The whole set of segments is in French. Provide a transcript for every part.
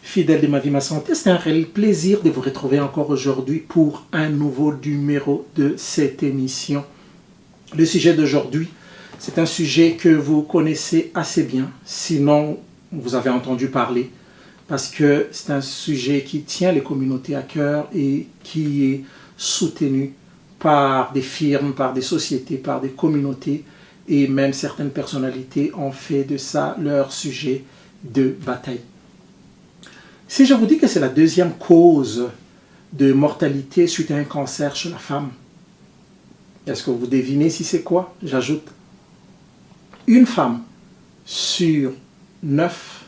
Fidèles de Ma Vie, Ma Santé, c'est un réel plaisir de vous retrouver encore aujourd'hui pour un nouveau numéro de cette émission. Le sujet d'aujourd'hui, c'est un sujet que vous connaissez assez bien, sinon vous avez entendu parler, parce que c'est un sujet qui tient les communautés à cœur et qui est soutenu par des firmes, par des sociétés, par des communautés, et même certaines personnalités ont fait de ça leur sujet de bataille. Si je vous dis que c'est la deuxième cause de mortalité suite à un cancer chez la femme, est-ce que vous devinez si c'est quoi? J'ajoute, une femme sur 9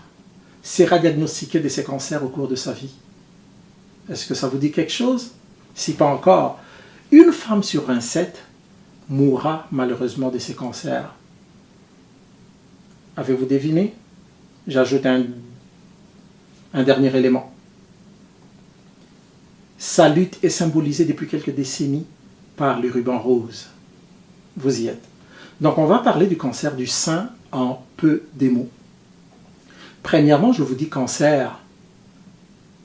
sera diagnostiquée de ces cancers au cours de sa vie. Est-ce que ça vous dit quelque chose? Si pas encore, une femme sur 27 mourra malheureusement de ces cancers. Avez-vous deviné? J'ajoute un dernier élément. Sa lutte est symbolisée depuis quelques décennies par le ruban rose. Vous y êtes. Donc on va parler du cancer du sein en peu de mots. Premièrement, je vous dis cancer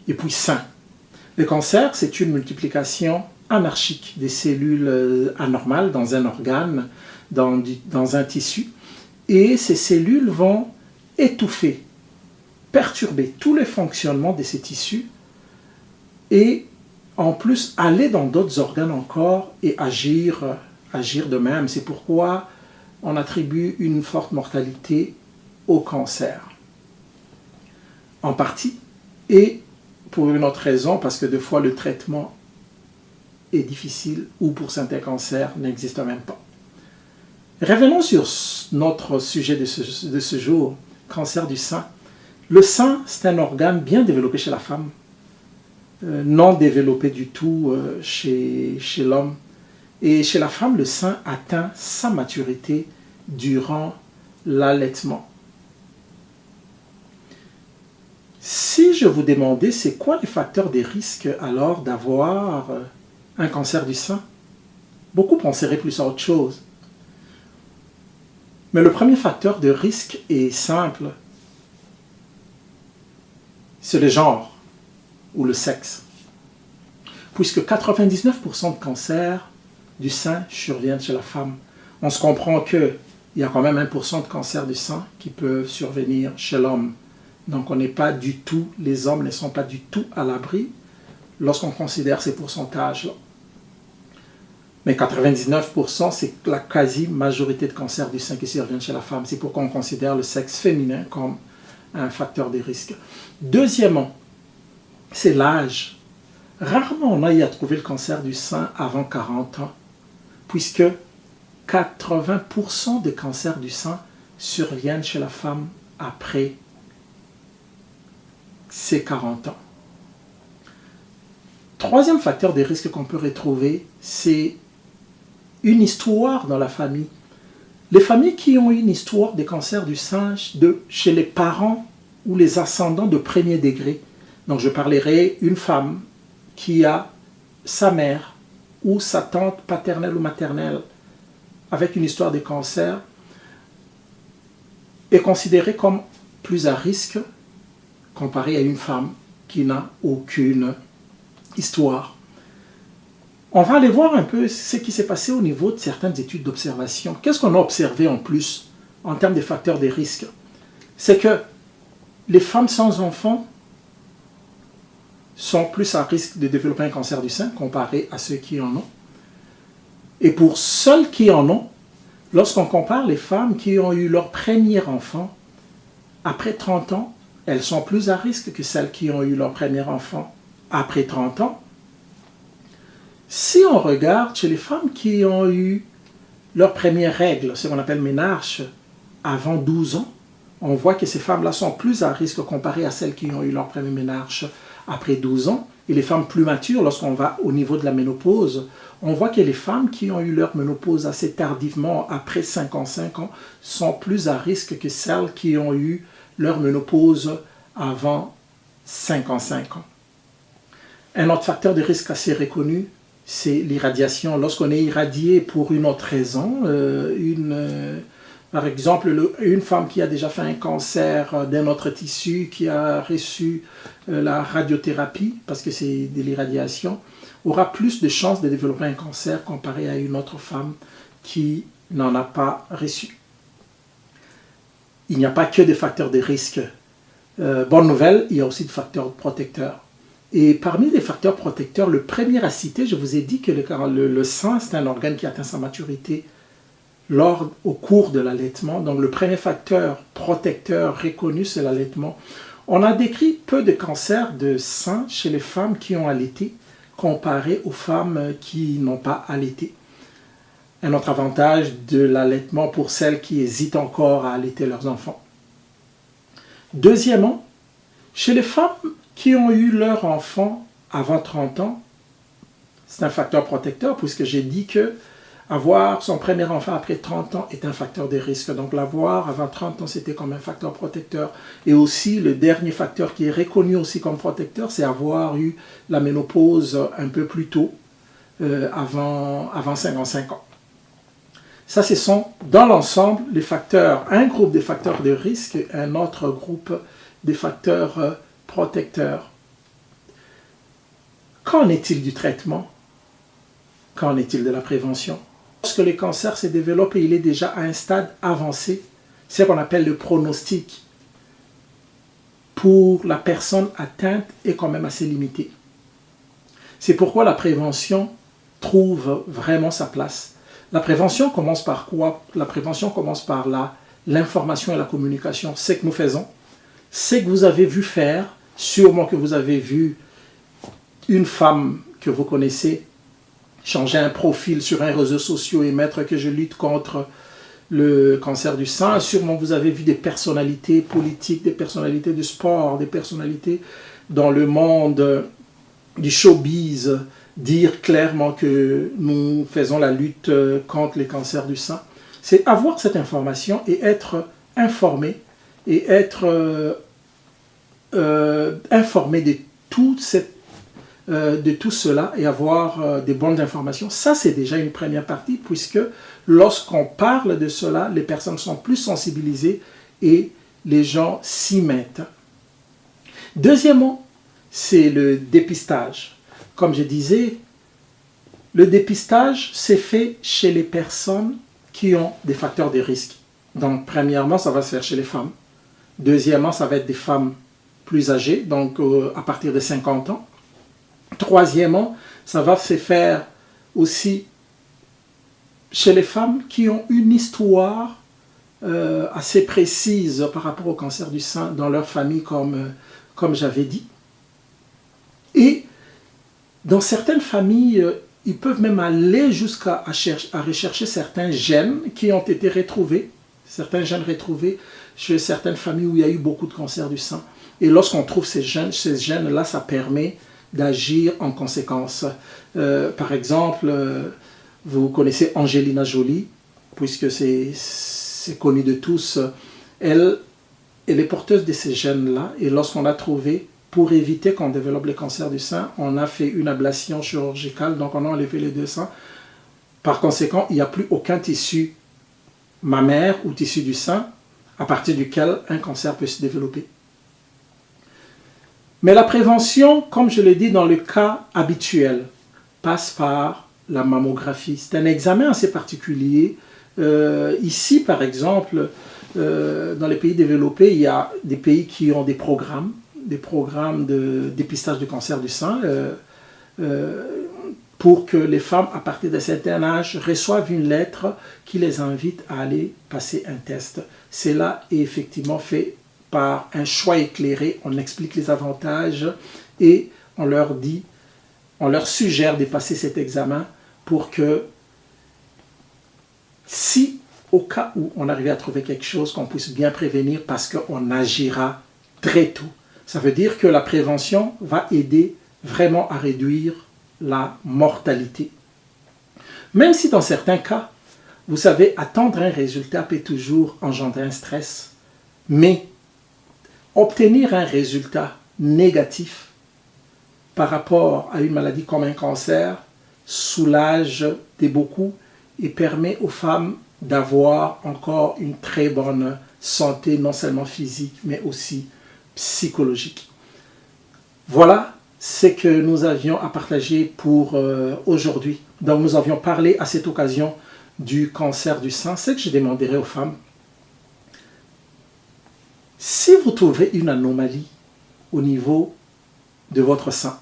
et puis sein. Le cancer, c'est une multiplication anarchique des cellules anormales dans un organe, dans un tissu, et ces cellules vont étouffer, perturber tous les fonctionnements de ces tissus et en plus aller dans d'autres organes encore et agir de même. C'est pourquoi on attribue une forte mortalité au cancer. En partie, et pour une autre raison, parce que des fois le traitement est difficile ou pour certains cancers n'existe même pas. Revenons sur notre sujet de ce jour, cancer du sein. Le sein, c'est un organe bien développé chez la femme, non développé du tout chez l'homme. Et chez la femme, le sein atteint sa maturité durant l'allaitement. Si je vous demandais, c'est quoi les facteurs de risque alors d'avoir un cancer du sein? Beaucoup penseraient plus à autre chose. Mais le premier facteur de risque est simple. C'est le genre ou le sexe. Puisque 99% de cancers du sein surviennent chez la femme. On se comprend qu'il y a quand même 1% de cancers du sein qui peuvent survenir chez l'homme. Donc on n'est pas du tout, les hommes ne sont pas du tout à l'abri lorsqu'on considère ces pourcentages-là. Mais 99%, c'est la quasi-majorité de cancers du sein qui surviennent chez la femme. C'est pourquoi on considère le sexe féminin comme un facteur de risque. Deuxièmement, c'est l'âge. Rarement on a trouvé le cancer du sein avant 40 ans, puisque 80% des cancers du sein surviennent chez la femme après ses 40 ans. Troisième facteur de risque qu'on peut retrouver, c'est une histoire dans la famille. Les familles qui ont une histoire de cancer du sein chez les parents ou les ascendants de premier degré. Donc je parlerai une femme qui a sa mère ou sa tante paternelle ou maternelle avec une histoire de cancer est considérée comme plus à risque comparée à une femme qui n'a aucune histoire. On va aller voir un peu ce qui s'est passé au niveau de certaines études d'observation. Qu'est-ce qu'on a observé en plus en termes de facteurs de risque? C'est que les femmes sans enfants sont plus à risque de développer un cancer du sein comparé à ceux qui en ont. Et pour celles qui en ont, lorsqu'on compare les femmes qui ont eu leur premier enfant, après 30 ans, elles sont plus à risque que celles qui ont eu leur premier enfant après 30 ans. Si on regarde chez les femmes qui ont eu leur première règle, ce qu'on appelle ménarche, avant 12 ans, on voit que ces femmes-là sont plus à risque comparées à celles qui ont eu leur premier ménarche après 12 ans. Et les femmes plus matures, lorsqu'on va au niveau de la ménopause, on voit que les femmes qui ont eu leur ménopause assez tardivement, après 55 ans, sont plus à risque que celles qui ont eu leur ménopause avant 55 ans. Un autre facteur de risque assez reconnu, c'est l'irradiation. Lorsqu'on est irradié pour une autre raison, Par exemple, une femme qui a déjà fait un cancer d'un autre tissu, qui a reçu la radiothérapie, parce que c'est de l'irradiation, aura plus de chances de développer un cancer comparé à une autre femme qui n'en a pas reçu. Il n'y a pas que des facteurs de risque. Bonne nouvelle, il y a aussi des facteurs protecteurs. Et parmi les facteurs protecteurs, le premier à citer, je vous ai dit que le sein, c'est un organe qui atteint sa maturité au cours de l'allaitement. Donc le premier facteur protecteur reconnu, c'est l'allaitement. On a décrit peu de cancers de sein chez les femmes qui ont allaité comparé aux femmes qui n'ont pas allaité. Un autre avantage de l'allaitement pour celles qui hésitent encore à allaiter leurs enfants. Deuxièmement, chez les femmes qui ont eu leur enfant avant 30 ans, c'est un facteur protecteur puisque j'ai dit que avoir son premier enfant après 30 ans est un facteur de risque. Donc l'avoir avant 30 ans, c'était comme un facteur protecteur. Et aussi, le dernier facteur qui est reconnu aussi comme protecteur, c'est avoir eu la ménopause un peu plus tôt, avant 55 ans. Ça, ce sont dans l'ensemble les facteurs, un groupe des facteurs de risque, un autre groupe des facteurs protecteurs. Qu'en est-il du traitement? Qu'en est-il de la prévention? Lorsque le cancer se développe et il est déjà à un stade avancé, c'est ce qu'on appelle le pronostic pour la personne atteinte est quand même assez limité. C'est pourquoi la prévention trouve vraiment sa place. La prévention commence par quoi? La prévention commence par l'information et la communication. C'est ce que nous faisons. C'est que vous avez vu faire, sûrement que vous avez vu une femme que vous connaissez changer un profil sur un réseau social et mettre que je lutte contre le cancer du sein. Sûrement vous avez vu des personnalités politiques, des personnalités du sport, des personnalités dans le monde du showbiz dire clairement que nous faisons la lutte contre le cancer du sein. C'est avoir cette information et être informé et être informé de tout cela et avoir des bonnes informations. Ça, c'est déjà une première partie puisque lorsqu'on parle de cela, les personnes sont plus sensibilisées et les gens s'y mettent. Deuxièmement, c'est le dépistage. Comme je disais, le dépistage s'est fait chez les personnes qui ont des facteurs de risque. Donc, premièrement, ça va se faire chez les femmes. Deuxièmement, ça va être des femmes plus âgées, donc à partir de 50 ans. Troisièmement, ça va se faire aussi chez les femmes qui ont une histoire assez précise par rapport au cancer du sein dans leur famille, comme j'avais dit. Et dans certaines familles, ils peuvent même aller jusqu'à rechercher certains gènes qui ont été retrouvés, certains gènes retrouvés chez certaines familles où il y a eu beaucoup de cancer du sein. Et lorsqu'on trouve ces gènes-là, ça permet d'agir en conséquence. Par exemple, vous connaissez Angelina Jolie, puisque c'est connu de tous. Elle est porteuse de ces gènes-là, et lorsqu'on a trouvé, pour éviter qu'on développe le cancer du sein, on a fait une ablation chirurgicale, donc on a enlevé les deux seins. Par conséquent, il n'y a plus aucun tissu mammaire ou tissu du sein à partir duquel un cancer peut se développer. Mais la prévention, comme je l'ai dit dans le cas habituel, passe par la mammographie. C'est un examen assez particulier. Ici, par exemple, dans les pays développés, il y a des pays qui ont des programmes de dépistage du cancer du sein pour que les femmes, à partir d'un certain âge, reçoivent une lettre qui les invite à aller passer un test. Cela est effectivement fait par un choix éclairé, on explique les avantages et on leur suggère de passer cet examen pour que si au cas où on arrivait à trouver quelque chose, qu'on puisse bien prévenir parce qu'on agira très tôt. Ça veut dire que la prévention va aider vraiment à réduire la mortalité. Même si dans certains cas, vous savez, attendre un résultat peut toujours engendrer un stress, mais obtenir un résultat négatif par rapport à une maladie comme un cancer soulage beaucoup et permet aux femmes d'avoir encore une très bonne santé, non seulement physique, mais aussi psychologique. Voilà ce que nous avions à partager pour aujourd'hui. Donc nous avions parlé à cette occasion du cancer du sein. Ce que je demanderai aux femmes, si vous trouvez une anomalie au niveau de votre sein,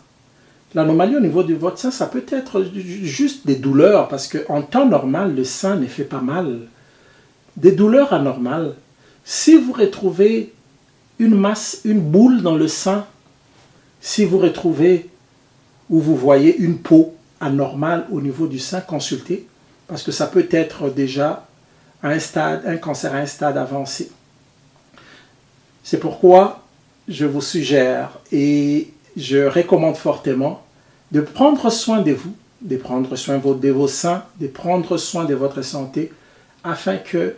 l'anomalie au niveau de votre sein, ça peut être juste des douleurs, parce qu'en temps normal, le sein ne fait pas mal. Des douleurs anormales. Si vous retrouvez une masse, une boule dans le sein, si vous retrouvez ou vous voyez une peau anormale au niveau du sein, consultez, parce que ça peut être déjà un cancer à un stade avancé. C'est pourquoi je vous suggère et je recommande fortement de prendre soin de vous, de prendre soin de vos seins, de prendre soin de votre santé, afin que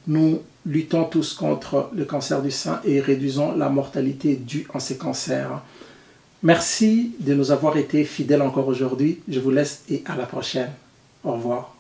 nous luttons tous contre le cancer du sein et réduisons la mortalité due à ces cancers. Merci de nous avoir été fidèles encore aujourd'hui. Je vous laisse et à la prochaine. Au revoir.